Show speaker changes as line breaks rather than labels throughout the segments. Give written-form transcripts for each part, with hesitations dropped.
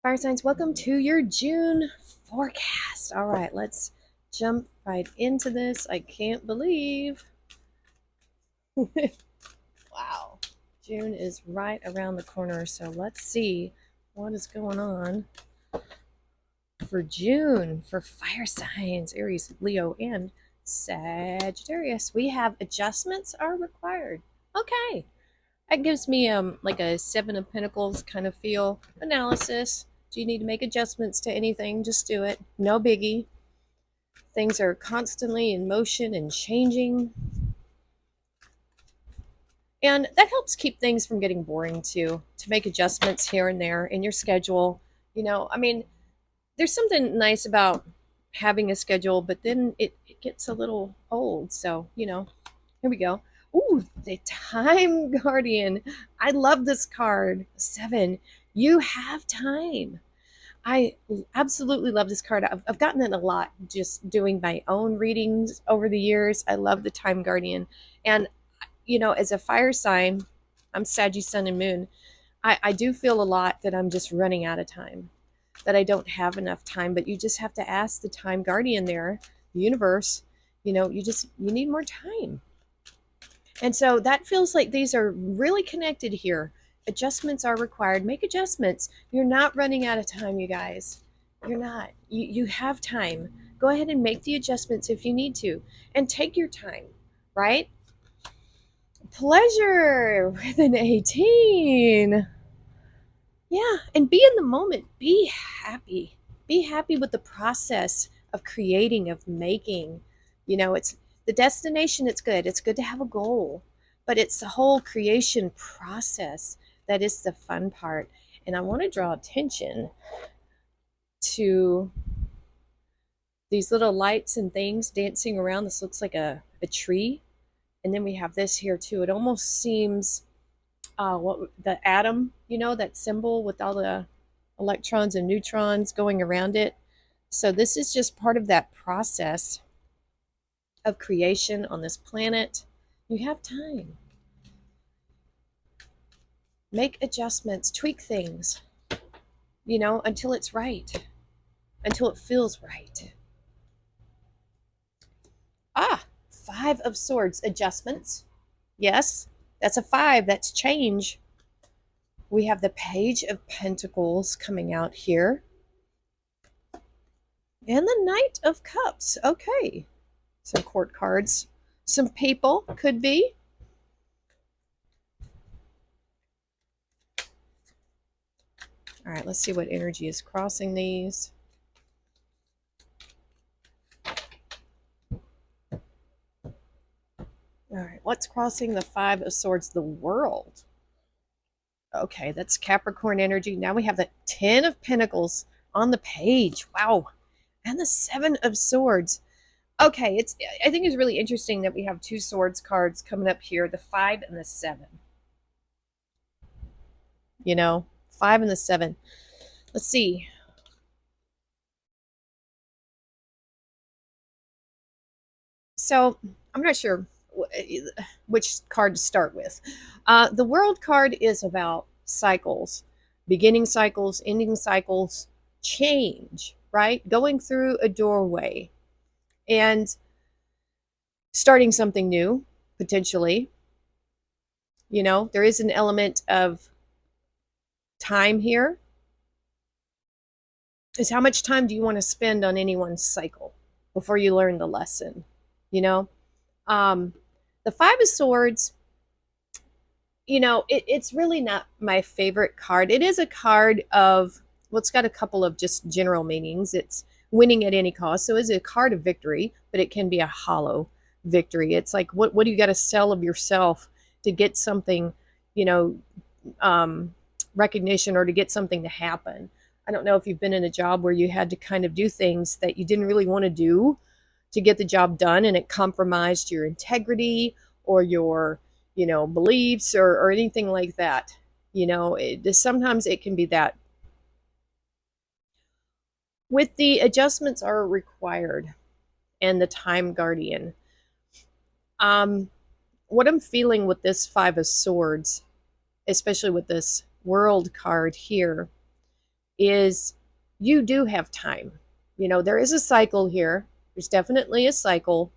Fire signs, welcome to your June forecast. All right, let's jump right into this. I can't believe. Wow, June is right around the corner. So let's see what is going on for June for fire signs, Aries, Leo, and Sagittarius. We have adjustments are required. Okay. That gives me like a Seven of Pentacles kind of feel. Analysis. Do you need to make adjustments to anything? Just do it. No biggie. Things are constantly in motion and changing. And that helps keep things from getting boring too, to make adjustments here and there in your schedule. I mean, there's something nice about having a schedule, but then it gets a little old. So, here we go. Ooh, the Time Guardian. I love this card. 7. You have time. I absolutely love this card. I've gotten it a lot just doing my own readings over the years. I love the Time Guardian. And, as a fire sign, I'm Sagittarius Sun and Moon. I do feel a lot that I'm just running out of time, that I don't have enough time. But you just have to ask the Time Guardian there, the universe, you need more time. And so that feels like these are really connected here. Adjustments are required. Make adjustments. You're not running out of time, you guys. You're not. You have time. Go ahead and make the adjustments if you need to. And take your time, right? Pleasure with an 18. Yeah, and be in the moment. Be happy. Be happy with the process of creating, of making. It's the destination, it's good. It's good to have a goal, but it's the whole creation process that is the fun part. And I want to draw attention to these little lights and things dancing around. This looks like a tree. And then we have this here too. It almost seems what the atom, that symbol with all the electrons and neutrons going around it. So this is just part of that process of creation on this planet. You have time. Make adjustments, tweak things, until it's right, until it feels right. 5 of Swords, adjustments. Yes, that's a 5, that's change. We have the Page of Pentacles coming out here. And the Knight of Cups. Okay. Some court cards. Some people, could be. All right, let's see what energy is crossing these. All right, what's crossing the 5 of Swords? The World. Okay, that's Capricorn energy. Now we have the 10 of Pentacles on the page. Wow. And the 7 of Swords. Okay, I think it's really interesting that we have 2 Swords cards coming up here, the 5 and the 7. 5 and the 7. Let's see. So, I'm not sure which card to start with. The World card is about cycles, beginning cycles, ending cycles, change, right? Going through a doorway and starting something new, potentially. There is an element of time here. Is how much time do you want to spend on any one cycle before you learn the lesson? The 5 of Swords, it's really not my favorite card. It is a card of, well, it's got a couple of just general meanings. It's winning at any cost. So it's a card of victory, but it can be a hollow victory. It's like, what do you got to sell of yourself to get something, recognition, or to get something to happen? I don't know if you've been in a job where you had to kind of do things that you didn't really want to do to get the job done, and it compromised your integrity or your, beliefs or anything like that. Sometimes it can be that. With the adjustments are required and the Time Guardian. What I'm feeling with this 5 of Swords, especially with this World card here, is you do have time. There is a cycle here. There's definitely a cycle,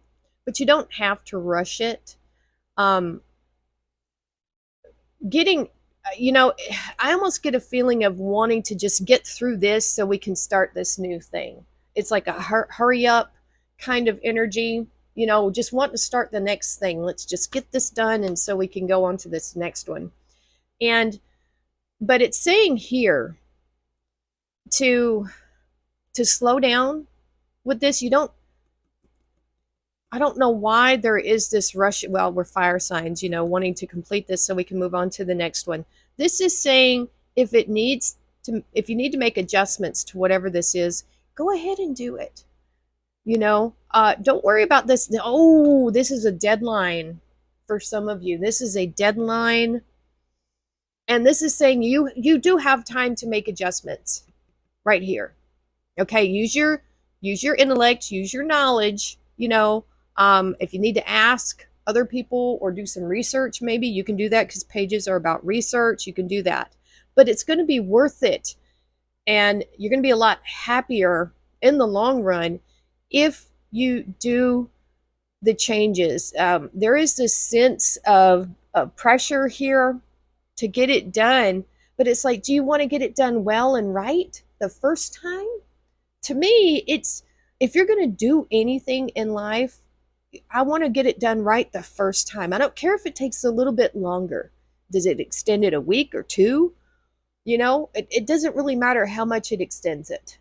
but you don't have to rush it. Um, getting, you know, I almost get a feeling of wanting to just get through this so we can start this new thing. It's like a hurry up kind of energy, just want to start the next thing. Let's just get this done and so we can go on to this next one. And but it's saying here to slow down with this. I don't know why there is this rush. Well, we're fire signs, wanting to complete this so we can move on to the next one. This is saying if you need to make adjustments to whatever this is, go ahead and do it. Don't worry about this. Oh, this is a deadline for some of you. This is a deadline. And this is saying you do have time to make adjustments right here. Okay, use your intellect, use your knowledge. If you need to ask other people or do some research, maybe you can do that because pages are about research. You can do that, but it's going to be worth it, and you're going to be a lot happier in the long run if you do the changes. There is this sense of pressure here to get it done, but it's like, do you want to get it done well and right the first time? To me, it's, if you're going to do anything in life, I want to get it done right the first time. I don't care if it takes a little bit longer. Does it extend it a week or two? It doesn't really matter how much it extends it.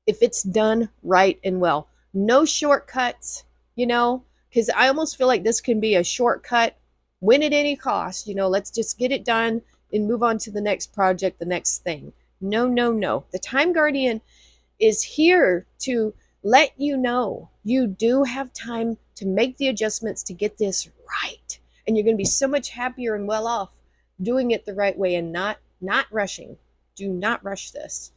If it's done right and well, no shortcuts, because I almost feel like this can be a shortcut, win at any cost. Let's just get it done and move on to the next project, the next thing. No, no, no. The time guardian is here to let you know you do have time to make the adjustments to get this right. And you're going to be so much happier and well off doing it the right way and not rushing. Do not rush this.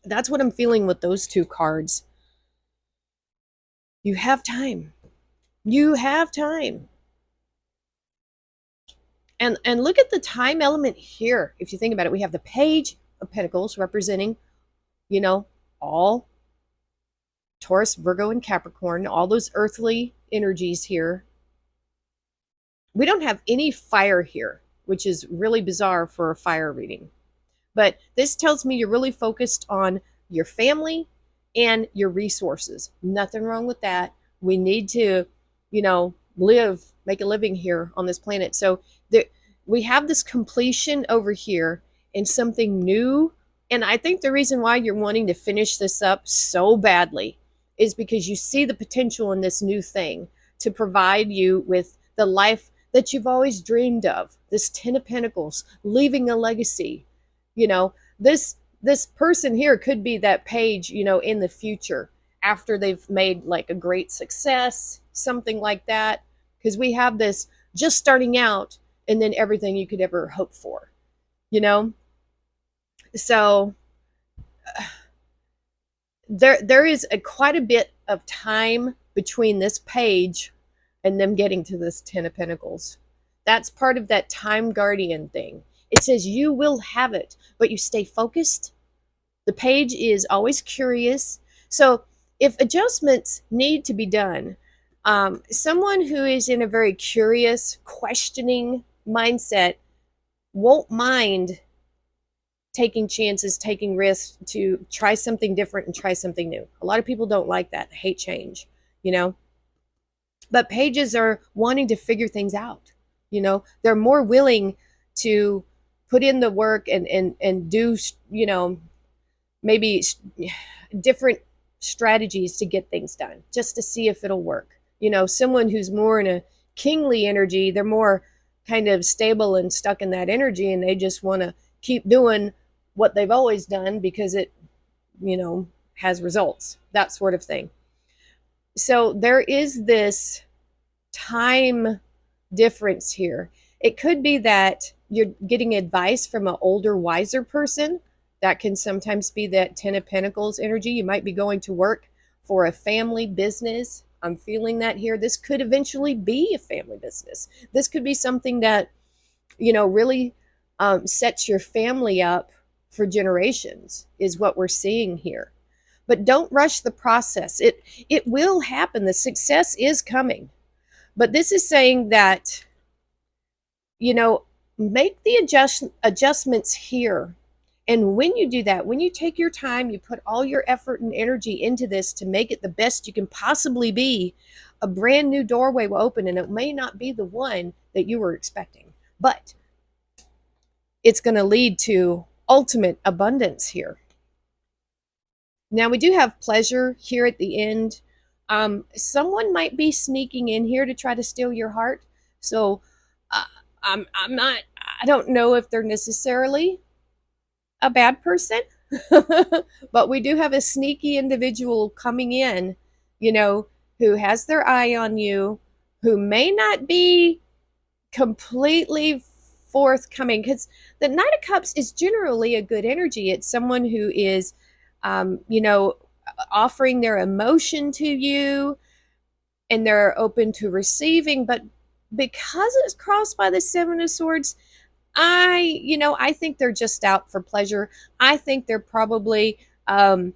That's what I'm feeling with those two cards. You have time. You have time. And look at the time element here. If you think about it, we have the Page of Pentacles representing, all Taurus, Virgo, and Capricorn, all those earthly energies here. We don't have any fire here, which is really bizarre for a fire reading. But this tells me you're really focused on your family and your resources. Nothing wrong with that. We need to, make a living here on this planet. So we have this completion over here and something new. And I think the reason why you're wanting to finish this up so badly is because you see the potential in this new thing to provide you with the life that you've always dreamed of. This 10 of Pentacles, leaving a legacy. This person here could be that Page, in the future after they've made like a great success, something like that. Because we have this just starting out and then everything you could ever hope for, So there is quite a bit of time between this page and them getting to this 10 of Pentacles. That's part of that time guardian thing. It says you will have it, but you stay focused. The Page is always curious. So if adjustments need to be done, someone who is in a very curious, questioning mindset won't mind taking chances, taking risks to try something different and try something new. A lot of people don't like that. They hate change, But Pages are wanting to figure things out. They're more willing to put in the work and do, maybe different strategies to get things done just to see if it'll work. Someone who's more in a kingly energy, they're more kind of stable and stuck in that energy, and they just want to keep doing what they've always done because it, has results, that sort of thing. So there is this time difference here. It could be that you're getting advice from an older, wiser person. That can sometimes be that 10 of Pentacles energy. You might be going to work for a family business. I'm feeling that here. This could eventually be a family business. This could be something that, really sets your family up for generations is what we're seeing here. But don't rush the process. It will happen. The success is coming. But this is saying that, you know, make the adjustments here. And when you do that, when you take your time, you put all your effort and energy into this to make it the best you can possibly be, a brand new doorway will open, and it may not be the one that you were expecting, but it's going to lead to ultimate abundance here. Now, we do have pleasure here at the end. Someone might be sneaking in here to try to steal your heart. So uh, I'm not, I don't know if they're necessarily a bad person, but we do have a sneaky individual coming in, you know, who has their eye on you, who may not be completely forthcoming, because the Knight of Cups is generally a good energy. It's someone who is, you know, offering their emotion to you, and they're open to receiving. But because it's crossed by the Seven of Swords, I think they're just out for pleasure. I think they're probably a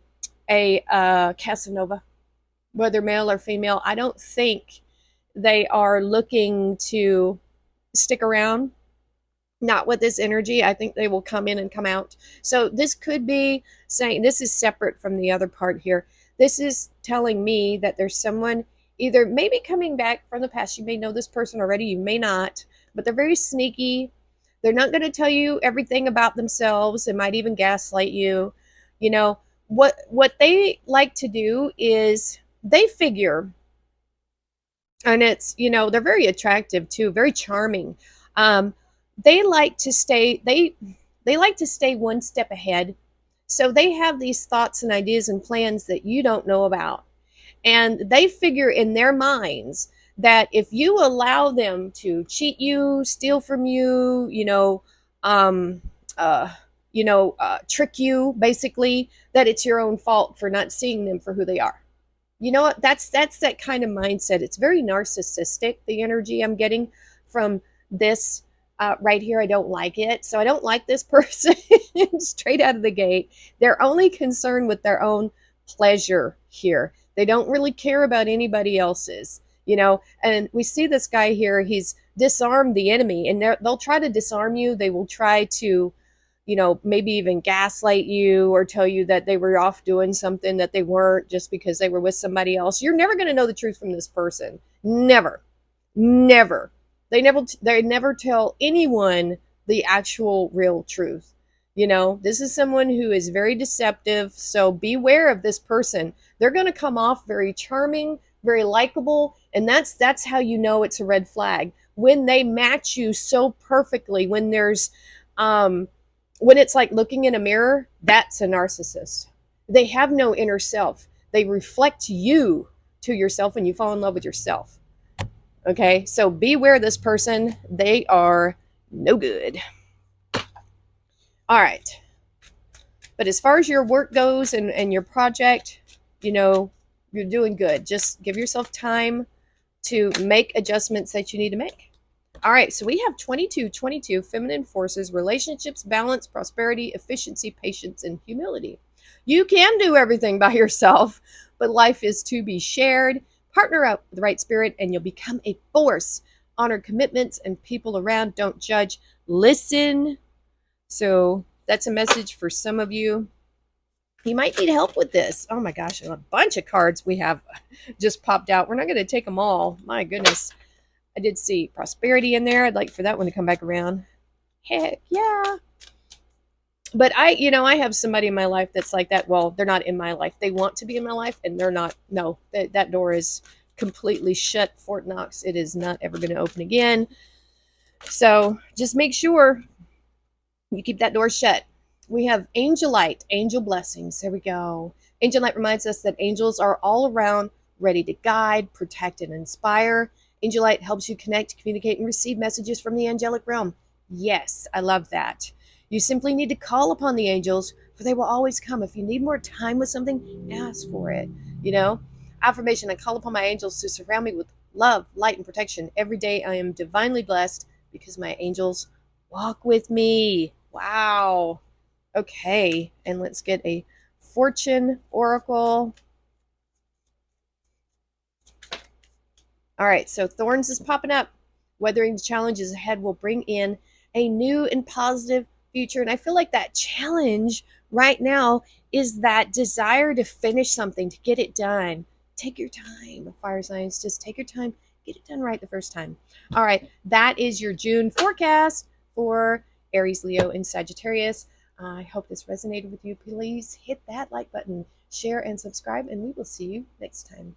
Casanova, whether male or female. I don't think they are looking to stick around. Not with this energy. I think they will come in and come out. So this could be saying, this is separate from the other part here. This is telling me that there's someone either maybe coming back from the past. You may know this person already, you may not, but they're very sneaky. They're not going to tell you everything about themselves. They might even gaslight you. You know, what they like to do is they figure, and it's, you know, they're very attractive too, very charming. They like to stay, they like to stay one step ahead. So they have these thoughts and ideas and plans that you don't know about. And they figure in their minds that if you allow them to cheat you, steal from you, um, uh, trick you, basically, that it's your own fault for not seeing them for who they are. You know what? That's that kind of mindset. It's very narcissistic, the energy I'm getting from this right here. I don't like it. So I don't like this person straight out of the gate. They're only concerned with their own pleasure here. They don't really care about anybody else's, and we see this guy here. He's disarmed the enemy, and they'll try to disarm you. They will try to, maybe even gaslight you or tell you that they were off doing something that they weren't just because they were with somebody else. You're never going to know the truth from this person. Never. Never. They never tell anyone the actual real truth. This is someone who is very deceptive, so beware of this person. They're going to come off very charming, very likable, and that's how you know it's a red flag. When they match you so perfectly, when it's like looking in a mirror, that's a narcissist. They have no inner self. They reflect you to yourself, and you fall in love with yourself. Okay, so beware of this person. They are no good. All right. But as far as your work goes and your project, you're doing good. Just give yourself time to make adjustments that you need to make. All right, so we have 2222 feminine forces: relationships, balance, prosperity, efficiency, patience, and humility. You can do everything by yourself, but life is to be shared. Partner up with the right spirit and you'll become a force. Honor commitments and people around. Don't judge. Listen. So that's a message for some of you. You might need help with this. Oh my gosh, a bunch of cards we have just popped out. We're not going to take them all. My goodness. I did see prosperity in there. I'd like for that one to come back around. Heck yeah. But I have somebody in my life that's like that. Well, they're not in my life. They want to be in my life, and they're not. No, that door is completely shut. Fort Knox. It is not ever going to open again. So just make sure you keep that door shut. We have angel light, angel blessings. There we go. Angel light reminds us that angels are all around, ready to guide, protect, and inspire. Angel light helps you connect, communicate, and receive messages from the angelic realm. Yes, I love that. You simply need to call upon the angels, for they will always come. If you need more time with something, ask for it. Affirmation: I call upon my angels to surround me with love, light, and protection. Every day I am divinely blessed because my angels walk with me. Wow. Okay, and let's get a fortune oracle. All right, so Thorns is popping up. Weathering the challenges ahead will bring in a new and positive future. And I feel like that challenge right now is that desire to finish something, to get it done. Take your time, fire signs. Just take your time, get it done right the first time. All right, that is your June forecast for Aries, Leo, and Sagittarius. I hope this resonated with you. Please hit that like button, share, and subscribe, and we will see you next time.